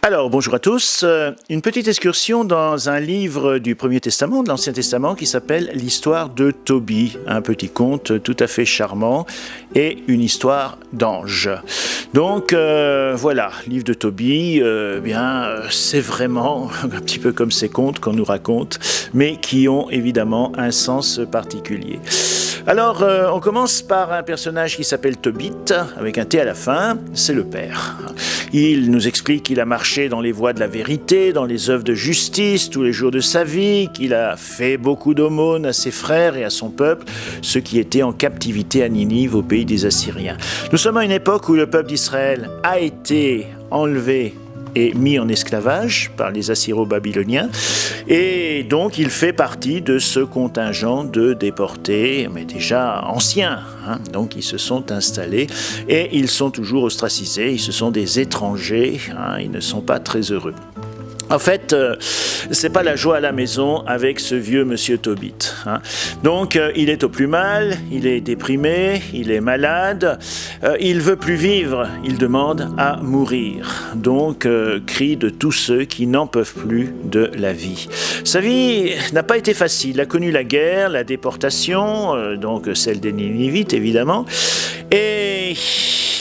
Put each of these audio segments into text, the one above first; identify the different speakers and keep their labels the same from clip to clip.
Speaker 1: Alors, bonjour à tous. Une petite excursion dans un livre du Premier Testament, de l'Ancien Testament, qui s'appelle l'histoire de Tobie. Un petit conte tout à fait charmant et une histoire d'ange. Donc, voilà, livre de Tobie, c'est vraiment un petit peu comme ces contes qu'on nous raconte, mais qui ont évidemment un sens particulier. Alors, on commence par un personnage qui s'appelle Tobit, avec un T à la fin, c'est le père. Il nous explique qu'il a marché dans les voies de la vérité, dans les œuvres de justice tous les jours de sa vie, qu'il a fait beaucoup d'aumônes à ses frères et à son peuple, ceux qui étaient en captivité à Ninive au pays des Assyriens. Nous sommes à une époque où le peuple d'Israël a été enlevé et mis en esclavage par les Assyro-Babyloniens, et donc il fait partie de ce contingent de déportés, mais déjà anciens, donc ils se sont installés et ils sont toujours ostracisés, ils sont des étrangers, ils ne sont pas très heureux. En fait, c'est pas la joie à la maison avec ce vieux monsieur Tobit. Donc, il est au plus mal, il est déprimé, il est malade, il veut plus vivre, il demande à mourir. Donc, cri de tous ceux qui n'en peuvent plus de la vie. Sa vie n'a pas été facile. Il a connu la guerre, la déportation, donc celle des Ninivites évidemment, et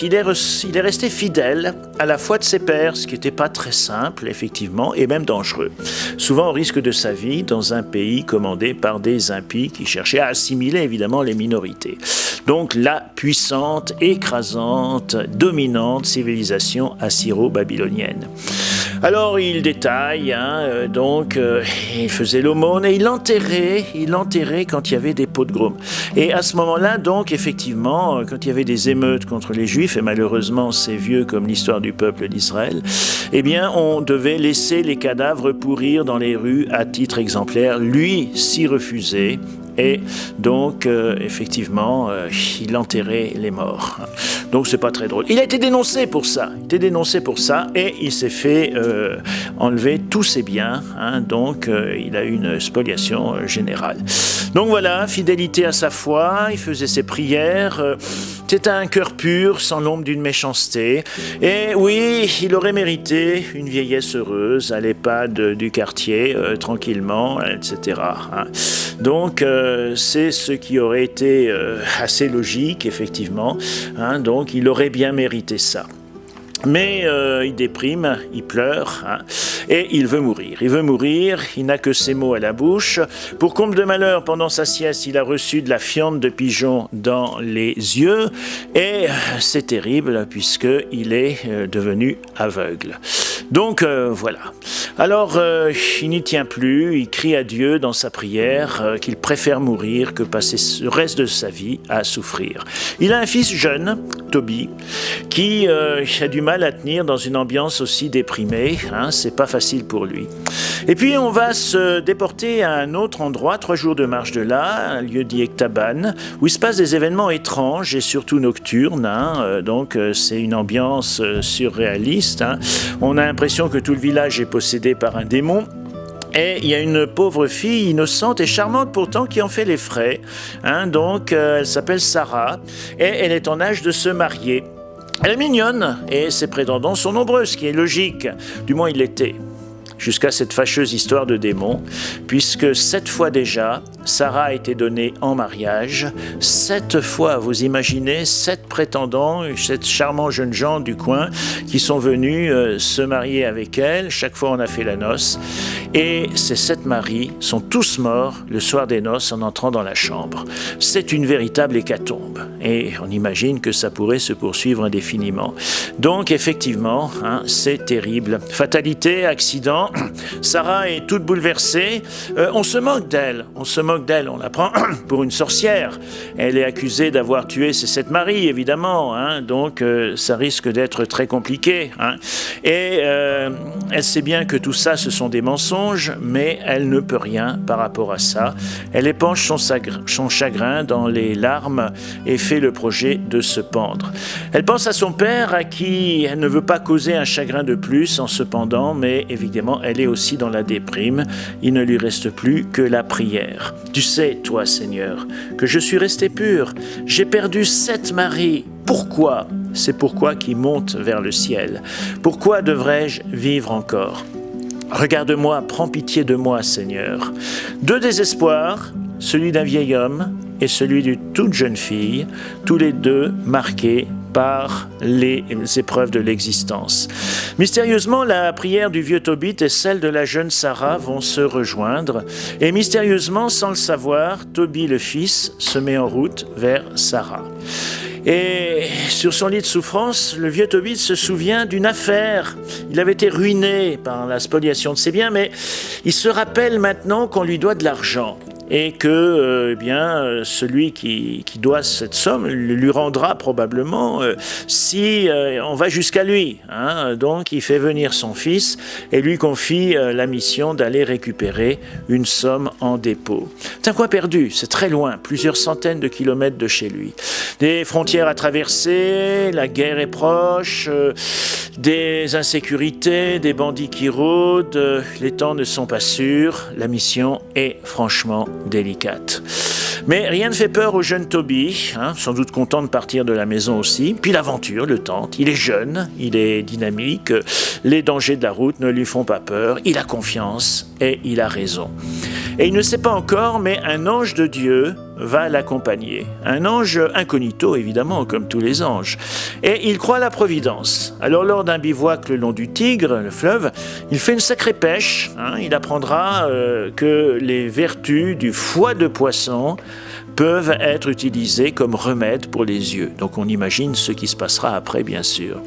Speaker 1: il est resté fidèle à la foi de ses pères, ce qui n'était pas très simple, effectivement, et même dangereux. Souvent au risque de sa vie dans un pays commandé par des impies qui cherchaient à assimiler évidemment les minorités. Donc la puissante, écrasante, dominante civilisation assyro-babylonienne. Alors il détaille, il faisait l'aumône et il l'enterrait quand il y avait des pots de grume. Et à ce moment-là, donc effectivement, quand il y avait des émeutes contre les Juifs, et malheureusement c'est vieux comme l'histoire du peuple d'Israël, eh bien on devait laisser les cadavres pourrir dans les rues à titre exemplaire. Lui s'y refusait. Et donc, effectivement, il enterrait les morts. Donc, c'est pas très drôle. Il a été dénoncé pour ça. Et il s'est fait enlever tous ses biens. Donc, il a eu une spoliation générale. Donc, voilà, fidélité à sa foi. Il faisait ses prières. C'était un cœur pur, sans l'ombre d'une méchanceté. Et oui, il aurait mérité une vieillesse heureuse à l'EHPAD du quartier, tranquillement, etc. Donc, c'est ce qui aurait été assez logique, effectivement. Donc, il aurait bien mérité ça. Mais il déprime, il pleure, et il veut mourir. Il n'a que ces mots à la bouche. Pour comble de malheur, pendant sa sieste, il a reçu de la fiente de pigeon dans les yeux, et c'est terrible puisqu'il est devenu aveugle. Donc voilà. Alors il n'y tient plus, il crie à Dieu dans sa prière qu'il préfère mourir que passer le reste de sa vie à souffrir. Il a un fils jeune, Tobie, qui a du mal à tenir dans une ambiance aussi déprimée, c'est pas facile pour lui. Et puis on va se déporter à un autre endroit, 3 jours de marche de là, un lieu dit Ecbatane, où il se passe des événements étranges et surtout nocturnes, donc c'est une ambiance surréaliste. On a l'impression que tout le village est possédé par un démon. Et il y a une pauvre fille innocente et charmante pourtant qui en fait les frais. Donc elle s'appelle Sarah et elle est en âge de se marier. Elle est mignonne et ses prétendants sont nombreux, ce qui est logique. Du moins il l'était. Jusqu'à cette fâcheuse histoire de démon, puisque 7 fois déjà, Sarah a été donnée en mariage. 7 fois, vous imaginez, 7 prétendants, 7 charmants jeunes gens du coin qui sont venus se marier avec elle. Chaque fois, on a fait la noce. Et ces 7 maris sont tous morts le soir des noces en entrant dans la chambre. C'est une véritable hécatombe. Et on imagine que ça pourrait se poursuivre indéfiniment. Donc, effectivement, c'est terrible. Fatalité, accident. Sarah est toute bouleversée. On se moque d'elle. On la prend pour une sorcière. Elle est accusée d'avoir tué ses 7 maris, évidemment. Donc, ça risque d'être très compliqué. Et elle sait bien que tout ça, ce sont des mensonges, mais elle ne peut rien par rapport à ça. Elle épanche son chagrin dans les larmes et fait le projet de se pendre. Elle pense à son père, à qui elle ne veut pas causer un chagrin de plus en se pendant, mais évidemment, elle est aussi dans la déprime. Il ne lui reste plus que la prière. Tu sais, toi, Seigneur, que je suis resté pur. J'ai perdu 7 maris pourquoi? C'est pourquoi qui monte vers le ciel. Pourquoi devrais-je vivre encore? Regarde-moi, prends pitié de moi, Seigneur. Deux désespoirs, celui d'un vieil homme et celui d'une toute jeune fille, tous les deux marqués par les épreuves de l'existence. Mystérieusement, la prière du vieux Tobit et celle de la jeune Sarah vont se rejoindre. Et mystérieusement, sans le savoir, Tobit le fils se met en route vers Sarah. Et sur son lit de souffrance, le vieux Tobit se souvient d'une affaire. Il avait été ruiné par la spoliation de ses biens, mais il se rappelle maintenant qu'on lui doit de l'argent. Et que celui qui doit cette somme lui rendra probablement si on va jusqu'à lui. Donc il fait venir son fils et lui confie la mission d'aller récupérer une somme en dépôt. C'est un coin perdu, c'est très loin, plusieurs centaines de kilomètres de chez lui. Des frontières à traverser, la guerre est proche, des insécurités, des bandits qui rôdent, les temps ne sont pas sûrs, la mission est franchement délicate. Mais rien ne fait peur au jeune Tobit, sans doute content de partir de la maison aussi. Puis l'aventure le tente, il est jeune, il est dynamique, les dangers de la route ne lui font pas peur, il a confiance et il a raison. Et il ne sait pas encore, mais un ange de Dieu va l'accompagner. Un ange incognito, évidemment, comme tous les anges. Et il croit à la providence. Alors, lors d'un bivouac le long du Tigre, le fleuve, il fait une sacrée pêche. Il apprendra que les vertus du foie de poisson peuvent être utilisées comme remède pour les yeux. Donc, on imagine ce qui se passera après, bien sûr.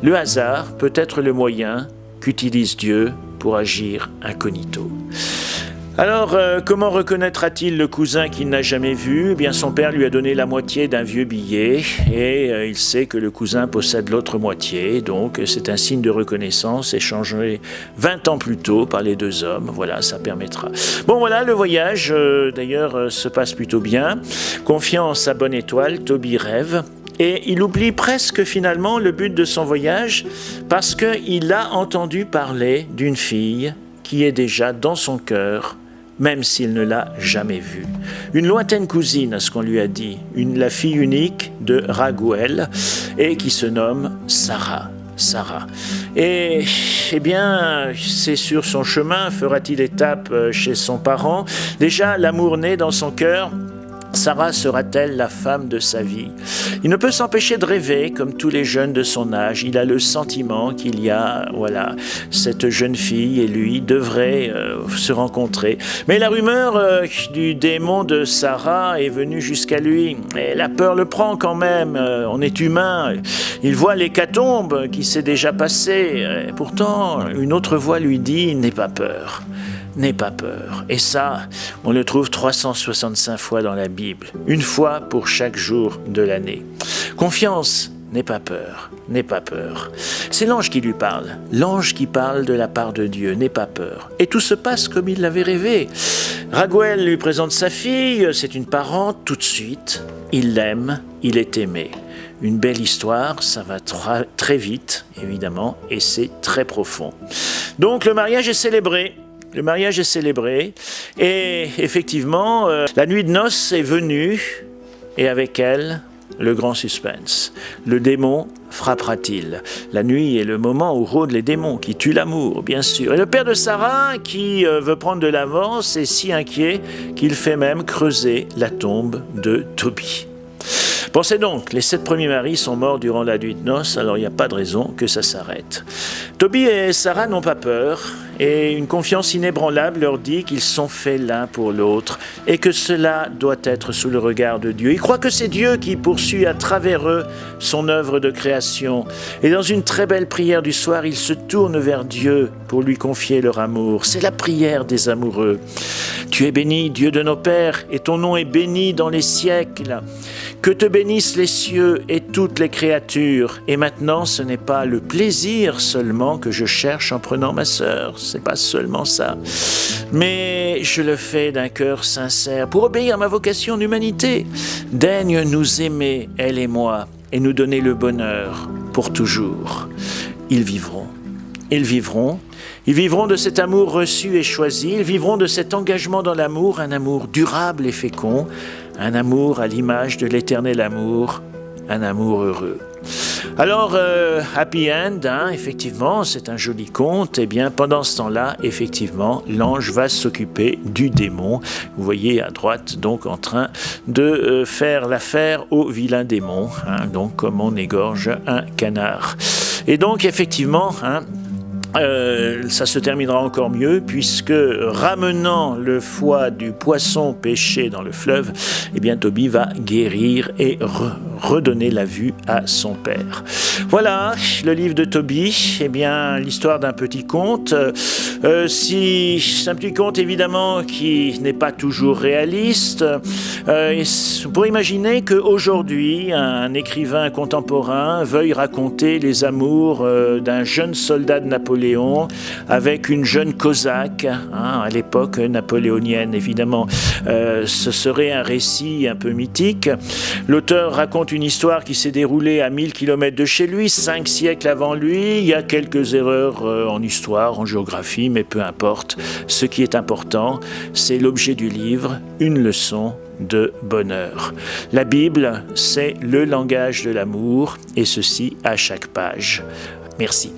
Speaker 1: Le hasard peut être le moyen qu'utilise Dieu pour agir incognito. Alors, comment reconnaîtra-t-il le cousin qu'il n'a jamais vu? Eh bien, son père lui a donné la moitié d'un vieux billet et il sait que le cousin possède l'autre moitié. Donc, c'est un signe de reconnaissance échangé 20 ans plus tôt par les deux hommes. Voilà, ça permettra. Bon, voilà, le voyage, d'ailleurs, se passe plutôt bien. Confiant en sa bonne étoile, Tobit rêve. Et il oublie presque finalement le but de son voyage parce qu'il a entendu parler d'une fille qui est déjà dans son cœur, même s'il ne l'a jamais vue. Une lointaine cousine, à ce qu'on lui a dit, la fille unique de Raguel, et qui se nomme Sarah. Et eh bien, c'est sur son chemin, fera-t-il étape chez son parent. Déjà, l'amour naît dans son cœur. Sarah sera-t-elle la femme de sa vie? Il ne peut s'empêcher de rêver, comme tous les jeunes de son âge. Il a le sentiment qu'il y a, cette jeune fille et lui devraient se rencontrer. Mais la rumeur du démon de Sarah est venue jusqu'à lui. Et la peur le prend quand même. On est humain. Il voit l'hécatombe qui s'est déjà passée. Et pourtant, une autre voix lui dit « N'aie pas peur ». N'aie pas peur. Et ça, on le trouve 365 fois dans la Bible, une fois pour chaque jour de l'année. Confiance, n'aie pas peur, n'aie pas peur. C'est l'ange qui lui parle, l'ange qui parle de la part de Dieu, n'aie pas peur. Et tout se passe comme il l'avait rêvé. Raguel lui présente sa fille, c'est une parente, tout de suite, il l'aime, il est aimé. Une belle histoire, ça va très vite, évidemment, et c'est très profond. Donc le mariage est célébré. Le mariage est célébré et effectivement, la nuit de noces est venue et avec elle, le grand suspense. Le démon frappera-t-il? La nuit est le moment où rôdent les démons qui tuent l'amour, bien sûr. Et le père de Sarah, qui veut prendre de l'avance, est si inquiet qu'il fait même creuser la tombe de Tobit. Pensez donc, les 7 premiers maris sont morts durant la nuit de noces, alors il n'y a pas de raison que ça s'arrête. Tobit et Sarah n'ont pas peur, et une confiance inébranlable leur dit qu'ils sont faits l'un pour l'autre, et que cela doit être sous le regard de Dieu. Ils croient que c'est Dieu qui poursuit à travers eux son œuvre de création. Et dans une très belle prière du soir, ils se tournent vers Dieu pour lui confier leur amour. C'est la prière des amoureux. Tu es béni, Dieu de nos pères, et ton nom est béni dans les siècles. Que te bénissent les cieux et toutes les créatures. Et maintenant, ce n'est pas le plaisir seulement que je cherche en prenant ma sœur. C'est pas seulement ça. Mais je le fais d'un cœur sincère pour obéir à ma vocation d'humanité. Daigne nous aimer, elle et moi, et nous donner le bonheur pour toujours. Ils vivront. Ils vivront. Ils vivront de cet amour reçu et choisi. Ils vivront de cet engagement dans l'amour, un amour durable et fécond, un amour à l'image de l'éternel amour. un amour heureux. Alors, happy end, hein, effectivement, c'est un joli conte. Eh bien, pendant ce temps-là, effectivement, l'ange va s'occuper du démon. Vous voyez à droite, donc, en train de faire l'affaire au vilain démon, hein, donc comme on égorge un canard. Et donc, effectivement, hein, ça se terminera encore mieux puisque ramenant le foie du poisson pêché dans le fleuve, eh bien Tobie va guérir et redonner la vue à son père. Voilà le livre de Tobie, eh bien l'histoire d'un petit conte. C'est un petit conte évidemment qui n'est pas toujours réaliste. Pour imaginer qu'aujourd'hui un écrivain contemporain veuille raconter les amours d'un jeune soldat de Napoléon avec une jeune cosaque, hein, à l'époque napoléonienne évidemment, ce serait un récit un peu mythique. L'auteur raconte une histoire qui s'est déroulée à 1000 km de chez lui, 5 siècles avant lui. Il y a quelques erreurs en histoire, en géographie, mais peu importe. Ce qui est important, c'est l'objet du livre, une leçon de bonheur. La Bible, c'est le langage de l'amour, et ceci à chaque page. Merci.